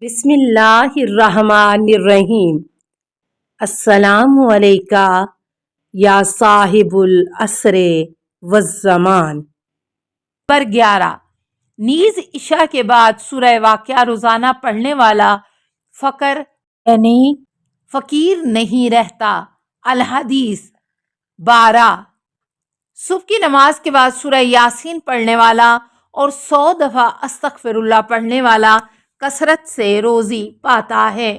بسم اللہ الرحمن الرحیم۔ السلام علیکہ یا صاحب العصر والزمان۔ پر 11 نیز عشاء کے بعد سورہ واقعہ روزانہ پڑھنے والا فقیر نہیں رہتا۔ الحدیث 12 صبح کی نماز کے بعد سورہ یاسین پڑھنے والا اور 100 دفعہ استغفر اللہ پڑھنے والا کثرت سے روزی پاتا ہے۔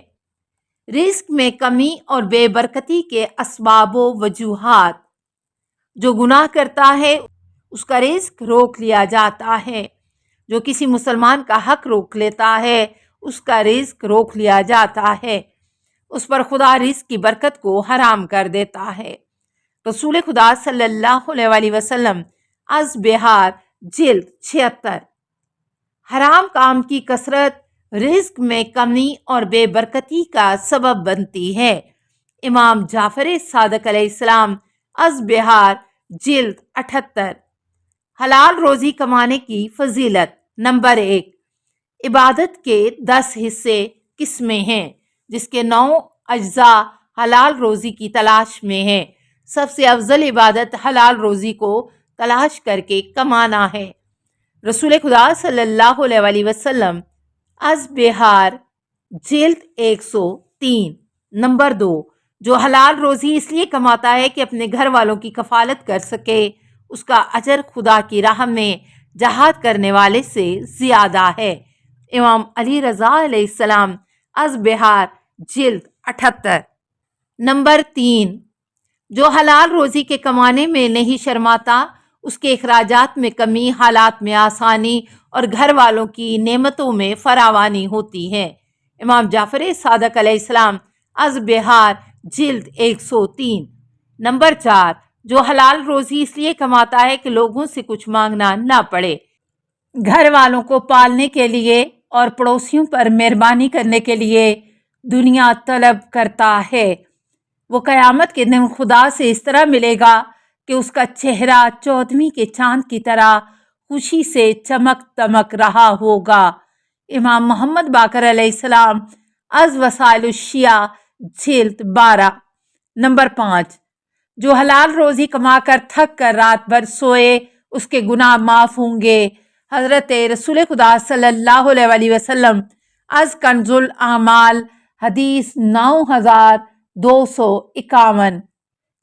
رزق میں کمی اور بے برکتی کے اسباب و وجوہات: جو گناہ کرتا ہے اس کا رزق روک لیا جاتا ہے۔ جو کسی مسلمان کا حق روک لیتا ہے اس کا رزق روک لیا جاتا ہے۔ اس پر خدا رزق کی برکت کو حرام کر دیتا ہے۔ رسول خدا صلی اللہ علیہ وسلم از بہار جلد 76۔ حرام کام کی کثرت رزق میں کمی اور بے برکتی کا سبب بنتی ہے۔ امام جعفر صادق علیہ السلام از بہار جلد 78۔ حلال روزی کمانے کی فضیلت: نمبر 1، عبادت کے 10 حصے قسمیں ہیں جس کے 9 اجزاء حلال روزی کی تلاش میں ہیں۔ سب سے افضل عبادت حلال روزی کو تلاش کر کے کمانا ہے۔ رسول خدا صلی اللہ علیہ وسلم از بہار جلد 103۔ نمبر 2، جو حلال روزی اس لیے کماتا ہے کہ اپنے گھر والوں کی کفالت کر سکے، اس کا اجر خدا کی راہ میں جہاد کرنے والے سے زیادہ ہے۔ امام علی رضا علیہ السلام از بہار جلد 78۔ نمبر 3، جو حلال روزی کے کمانے میں نہیں شرماتا، اس کے اخراجات میں کمی، حالات میں آسانی اور گھر والوں کی نعمتوں میں فراوانی ہوتی ہے۔ امام جعفر صادق علیہ السلام از بہار جلد 103۔ نمبر 4، جو حلال روزی اس لیے کماتا ہے کہ لوگوں سے کچھ مانگنا نہ پڑے، گھر والوں کو پالنے کے لیے اور پڑوسیوں پر مہربانی کرنے کے لیے دنیا طلب کرتا ہے۔ وہ قیامت کے دن خدا سے اس طرح ملے گا کہ اس کا چہرہ 14ویں کے چاند کی طرح خوشی سے چمک دمک رہا ہوگا۔ امام محمد باقر علیہ السلام از وسائل الشیعہ جلد 12۔ نمبر 5، جو حلال روزی کما کر تھک کر رات بھر سوئے اس کے گناہ معاف ہوں گے۔ حضرت رسول خدا صلی اللہ علیہ وسلم از کنز الاعمال حدیث 9251۔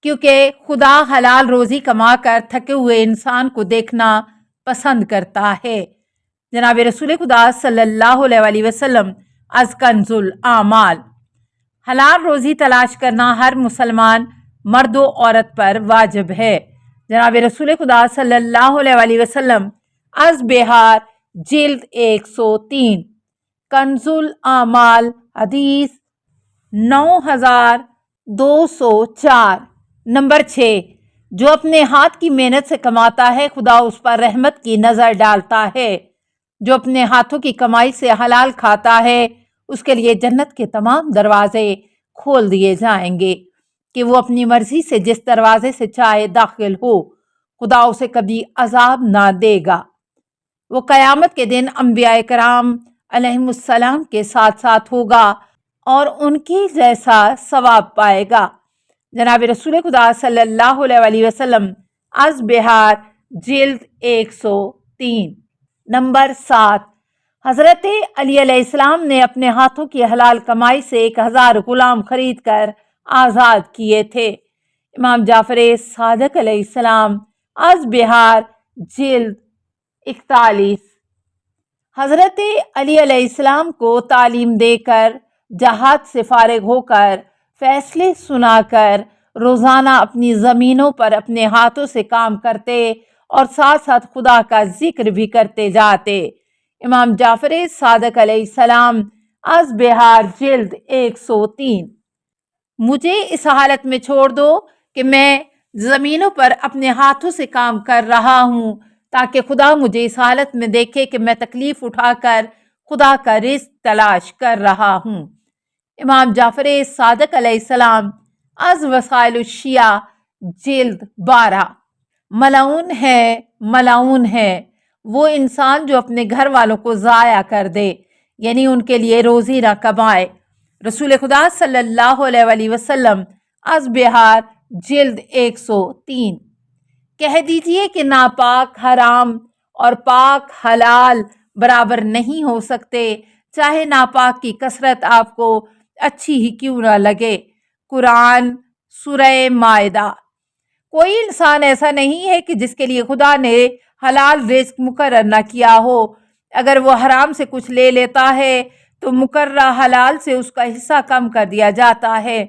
کیونکہ خدا حلال روزی کما کر تھکے ہوئے انسان کو دیکھنا پسند کرتا ہے۔ جناب رسول خدا صلی اللہ علیہ وسلم از کنز الاعمال۔ حلال روزی تلاش کرنا ہر مسلمان مرد و عورت پر واجب ہے۔ جناب رسول خدا صلی اللہ علیہ وسلم از بہار جلد 103۔ کنز الاعمال حدیث 9204۔ نمبر 6، جو اپنے ہاتھ کی محنت سے کماتا ہے خدا اس پر رحمت کی نظر ڈالتا ہے۔ جو اپنے ہاتھوں کی کمائی سے حلال کھاتا ہے اس کے لیے جنت کے تمام دروازے کھول دیے جائیں گے کہ وہ اپنی مرضی سے جس دروازے سے چاہے داخل ہو، خدا اسے کبھی عذاب نہ دے گا۔ وہ قیامت کے دن انبیاء کرام علیہم السلام کے ساتھ ساتھ ہوگا اور ان کی جیسا ثواب پائے گا۔ جناب رسول خدا صلی اللہ علیہ وسلم از بہار جلد 103۔ نمبر 7، حضرت علی علیہ السلام نے اپنے ہاتھوں کی حلال کمائی سے 1000 غلام خرید کر آزاد کیے تھے۔ امام جعفر صادق علیہ السلام از بہار جلد 41۔ حضرت علی علیہ السلام کو تعلیم دے کر، جہاد سے فارغ ہو کر، فیصلے سنا کر، روزانہ اپنی زمینوں پر اپنے ہاتھوں سے کام کرتے اور ساتھ ساتھ خدا کا ذکر بھی کرتے جاتے۔ امام جعفر صادق علیہ السلام از بہار جلد 103۔ مجھے اس حالت میں چھوڑ دو کہ میں زمینوں پر اپنے ہاتھوں سے کام کر رہا ہوں تاکہ خدا مجھے اس حالت میں دیکھے کہ میں تکلیف اٹھا کر خدا کا رزق تلاش کر رہا ہوں۔ امام جعفر صادق علیہ السلام از وسائل الشیعہ جلد 12۔ ملعون ہے وہ انسان جو اپنے گھر والوں کو ضائع کر دے، یعنی ان کے لیے روزی نہ کمائے۔ رسول خدا صلی اللہ علیہ وآلہ وسلم از بہار جلد 103۔ کہہ دیجئے کہ ناپاک حرام اور پاک حلال برابر نہیں ہو سکتے، چاہے ناپاک کی کثرت آپ کو اچھی ہی کیوں نہ لگے۔ قرآن سورہ مائدہ۔ کوئی انسان ایسا نہیں ہے کہ جس کے لیے خدا نے حلال رزق مقرر نہ کیا ہو۔ اگر وہ حرام سے کچھ لے لیتا ہے تو مقررہ حلال سے اس کا حصہ کم کر دیا جاتا ہے۔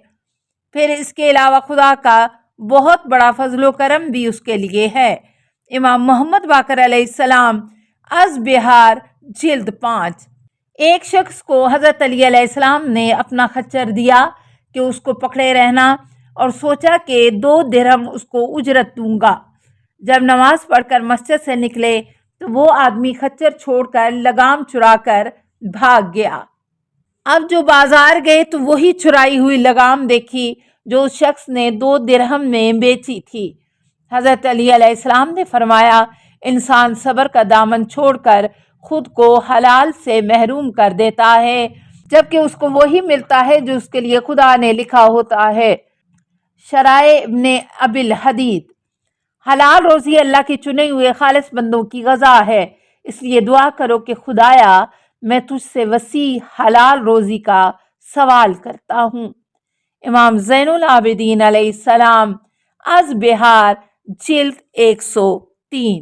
پھر اس کے علاوہ خدا کا بہت بڑا فضل و کرم بھی اس کے لیے ہے۔ امام محمد باقر علیہ السلام از بہار جلد 5۔ ایک شخص کو حضرت علی علیہ السلام نے اپنا خچر دیا کہ اس کو پکڑے رہنا، اور سوچا کہ 2 درہم اس کو اجرت دوں گا۔ جب نماز پڑھ کر مسجد سے نکلے تو وہ آدمی خچر چھوڑ کر لگام چرا کر بھاگ گیا۔ اب جو بازار گئے تو وہی چرائی ہوئی لگام دیکھی جو اس شخص نے 2 درہم میں بیچی تھی۔ حضرت علی علیہ السلام نے فرمایا، انسان صبر کا دامن چھوڑ کر خود کو حلال سے محروم کر دیتا ہے، جبکہ اس کو وہی ملتا ہے جو اس کے لیے خدا نے لکھا ہوتا ہے۔ شرائع ابن ابی الحدید۔ حلال روزی اللہ کے چنے ہوئے خالص بندوں کی غذا ہے، اس لیے دعا کرو کہ خدایا میں تجھ سے وسیع حلال روزی کا سوال کرتا ہوں۔ امام زین العابدین علیہ السلام از بہار جلد 103۔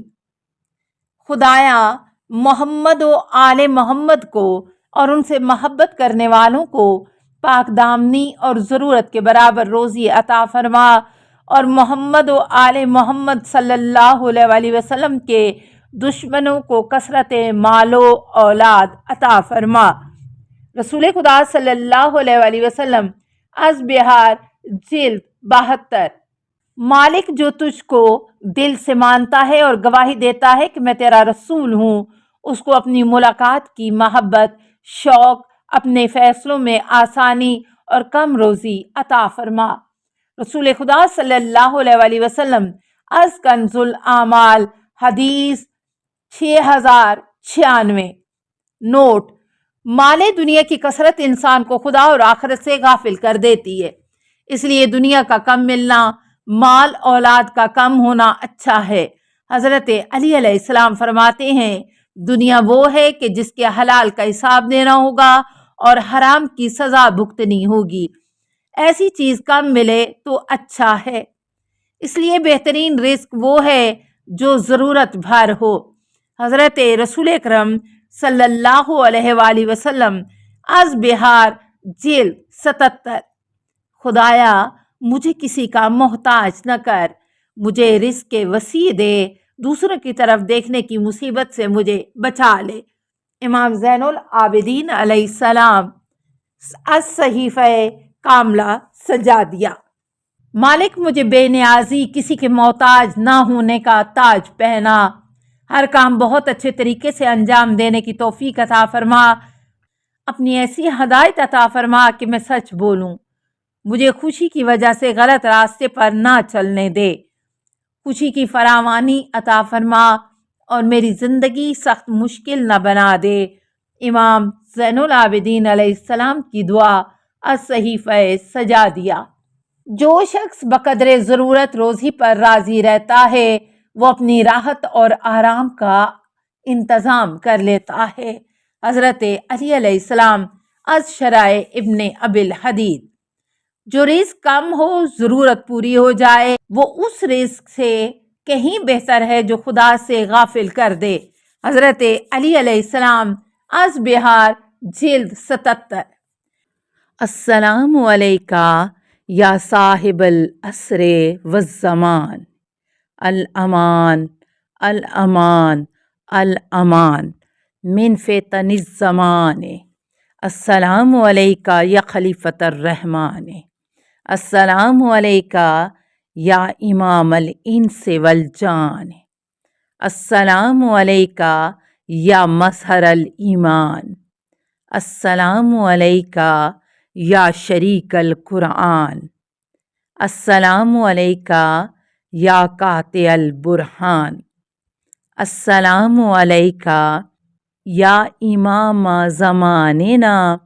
خدایا محمد و آل محمد کو اور ان سے محبت کرنے والوں کو پاک دامنی اور ضرورت کے برابر روزی عطا فرما، اور محمد و آل محمد صلی اللہ علیہ وآلہ وسلم کے دشمنوں کو کثرت مال و اولاد عطا فرما۔ رسول خدا صلی اللہ علیہ وآلہ وسلم از بہار جلد 72۔ مالک جو تجھ کو دل سے مانتا ہے اور گواہی دیتا ہے کہ میں تیرا رسول ہوں، اس کو اپنی ملاقات کی محبت، شوق، اپنے فیصلوں میں آسانی اور کم روزی عطا فرما۔ رسول خدا صلی اللہ علیہ وآلہ وسلم از کنز الاعمال حدیث 6096۔ نوٹ: مال دنیا کی کثرت انسان کو خدا اور آخرت سے غافل کر دیتی ہے، اس لیے دنیا کا کم ملنا، مال اولاد کا کم ہونا اچھا ہے۔ حضرت علی علیہ السلام فرماتے ہیں، دنیا وہ ہے کہ جس کے حلال کا حساب دینا ہوگا اور حرام کی سزا بھگتنی ہوگی۔ ایسی چیز کم ملے تو اچھا ہے، اس لیے بہترین رزق وہ ہے جو ضرورت بھر ہو۔ حضرت رسول اکرم صلی اللہ علیہ وآلہ وسلم از بہار جلد 77۔ خدایا مجھے کسی کا محتاج نہ کر، مجھے رزق وسیع دے، دوسروں کی طرف دیکھنے کی مصیبت سے مجھے بچا لے۔ امام زین العابدین علیہ السلام از صحیفہ کاملہ سجادیہ۔ مالک مجھے بے نیازی، کسی کے محتاج نہ ہونے کا تاج پہنا، ہر کام بہت اچھے طریقے سے انجام دینے کی توفیق عطا فرما، اپنی ایسی ہدایت عطا فرما کہ میں سچ بولوں، مجھے خوشی کی وجہ سے غلط راستے پر نہ چلنے دے، خوشی کی فراوانی عطا فرما اور میری زندگی سخت مشکل نہ بنا دے۔ امام زین العابدین علیہ السلام کی دعا از صحیفہ سجادیہ۔ جو شخص بقدر ضرورت روزی پر راضی رہتا ہے وہ اپنی راحت اور آرام کا انتظام کر لیتا ہے۔ حضرت علی علیہ السلام از شرائع ابن ابی الحدید۔ جو رزق کم ہو، ضرورت پوری ہو جائے، وہ اس رزق سے کہیں بہتر ہے جو خدا سے غافل کر دے۔ حضرت علی علیہ السلام از بہار جلد 77۔ السلام علیکہ یا صاحب العصر والزمان، الامان الامان الامان من فتن الزمان۔ السلام علیکہ یا خلیفۃ الرحمن، السلام علیکہ یا امام الانس والجان، السلام علیکہ یا مظہر الایمان، السلام علیکہ یا شریک القرآن، السلام علیکہ یا قاطع البرہان، السلام علیکہ یا امام زماننا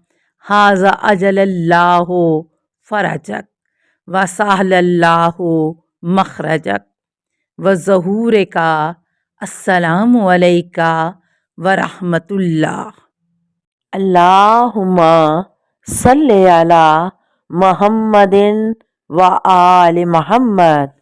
حاذا اجل اللہ فرجک وسہل اللہ مخرجک وظہور کا السلام علیکہ ورحمۃ اللہ۔ اللہم صلی علی محمد و آل محمد۔